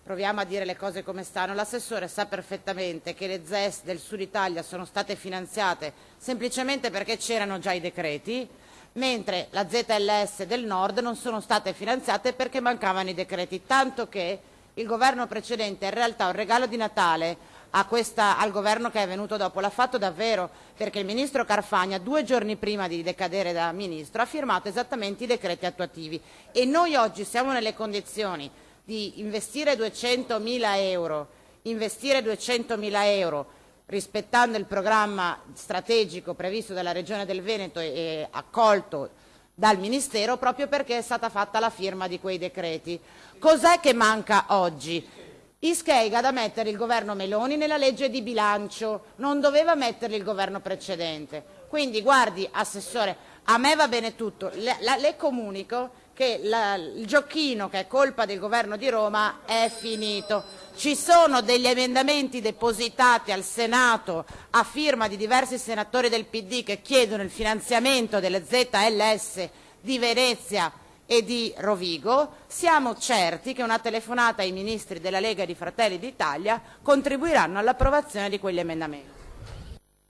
proviamo a dire le cose come stanno. L'assessore sa perfettamente che le ZES del Sud Italia sono state finanziate semplicemente perché c'erano già i decreti, mentre la ZLS del Nord non sono state finanziate perché mancavano i decreti, tanto che il governo precedente in realtà un regalo di Natale al governo che è venuto dopo l'ha fatto davvero, perché il ministro Carfagna 2 giorni prima di decadere da ministro ha firmato esattamente i decreti attuativi e noi oggi siamo nelle condizioni di investire 200.000 euro rispettando il programma strategico previsto dalla Regione del Veneto e accolto dal Ministero proprio perché è stata fatta la firma di quei decreti. Cos'è che manca oggi? Ischega da mettere il governo Meloni nella legge di bilancio, non doveva metterli il governo precedente. Quindi guardi, Assessore, a me va bene tutto, le comunico che il giochino che è colpa del governo di Roma è finito. Ci sono degli emendamenti depositati al Senato a firma di diversi senatori del PD che chiedono il finanziamento delle ZLS di Venezia e di Rovigo. Siamo certi che una telefonata ai ministri della Lega e di Fratelli d'Italia contribuiranno all'approvazione di quegli emendamenti.